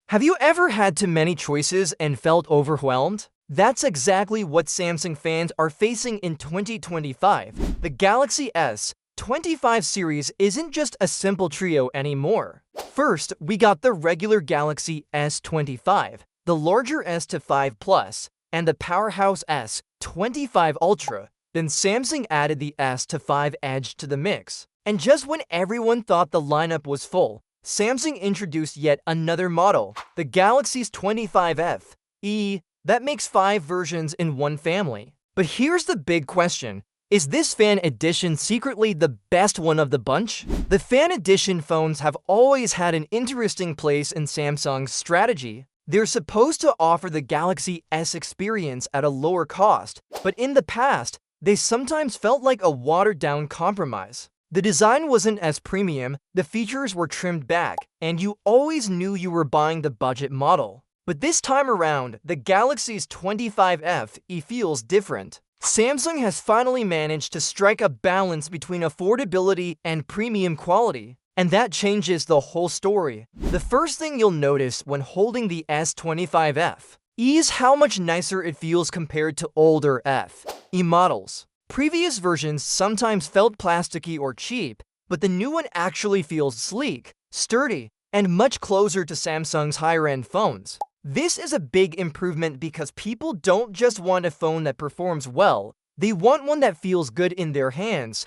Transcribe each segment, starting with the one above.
Have you ever had too many choices and felt overwhelmed? That's exactly what Samsung fans are facing in 2025. The Galaxy S25 series isn't just a simple trio anymore. First, we got the regular Galaxy S25, the larger S25 Plus, and the powerhouse S25 Ultra. Then Samsung added the S25 Edge to the mix. And just when everyone thought the lineup was full, Samsung introduced yet another model, the Galaxy S25 FE, that makes 5 versions in one family. But here's the big question. Is this Fan Edition secretly the best one of the bunch? The Fan Edition phones have always had an interesting place in Samsung's strategy. They're supposed to offer the Galaxy S experience at a lower cost, but in the past, they sometimes felt like a watered-down compromise. The design wasn't as premium, the features were trimmed back, and you always knew you were buying the budget model. But this time around, the Galaxy S25 FE feels different. Samsung has finally managed to strike a balance between affordability and premium quality, and that changes the whole story. The first thing you'll notice when holding the S25 FE is how much nicer it feels compared to older FE models. Previous versions sometimes felt plasticky or cheap, but the new one actually feels sleek, sturdy, and much closer to Samsung's higher-end phones. This is a big improvement because people don't just want a phone that performs well, they want one that feels good in their hands.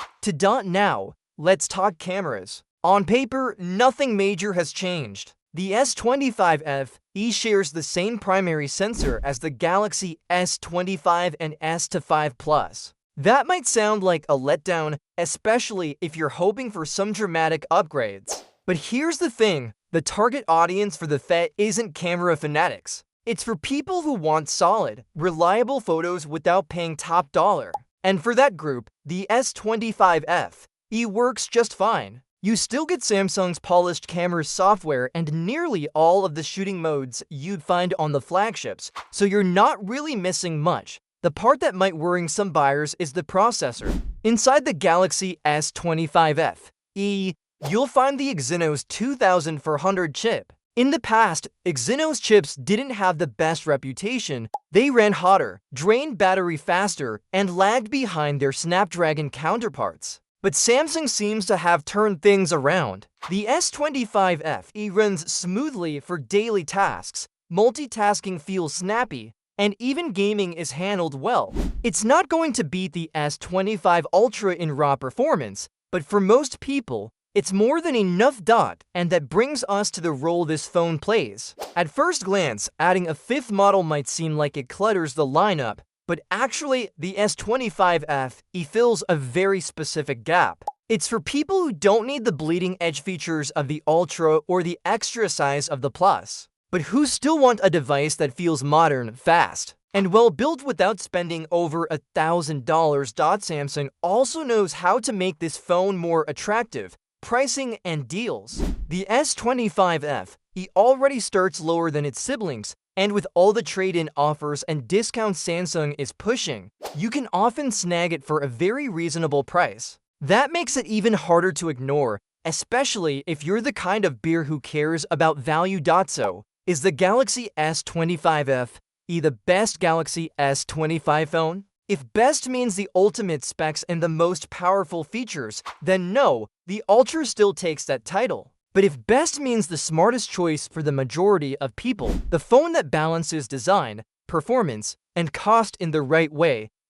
Now, let's talk cameras. On paper, nothing major has changed. The S25 FE shares the same primary sensor as the Galaxy S25 and S25 Plus. That might sound like a letdown, especially if you're hoping for some dramatic upgrades. But here's the thing, the target audience for the FE isn't camera fanatics. It's for people who want solid, reliable photos without paying top dollar. And for that group, the S25 FE works just fine. You still get Samsung's polished camera software and nearly all of the shooting modes you'd find on the flagships, so you're not really missing much. The part that might worry some buyers is the processor. Inside the Galaxy S25 FE, you'll find the Exynos 2400 chip. In the past, Exynos chips didn't have the best reputation. They ran hotter, drained battery faster, and lagged behind their Snapdragon counterparts. But Samsung seems to have turned things around. The S25 FE runs smoothly for daily tasks, multitasking feels snappy, and even gaming is handled well. It's not going to beat the S25 Ultra in raw performance, but for most people, it's more than enough. And that brings us to the role this phone plays. At first glance, adding a 5th model might seem like it clutters the lineup, but actually, the S25 FE fills a very specific gap. It's for people who don't need the bleeding-edge features of the Ultra or the extra size of the Plus, but who still want a device that feels modern, fast, and well built without spending over $1,000. Samsung also knows how to make this phone more attractive, pricing and deals. The S25 FE already starts lower than its siblings, and with all the trade-in offers and discounts Samsung is pushing, you can often snag it for a very reasonable price. That makes it even harder to ignore, especially if you're the kind of beer who cares about value. So, is the Galaxy S25 FE the best Galaxy S25 phone? If best means the ultimate specs and the most powerful features, then no, the Ultra still takes that title. But if best means the smartest choice for the majority of people, the phone that balances design, performance, and cost in the right way,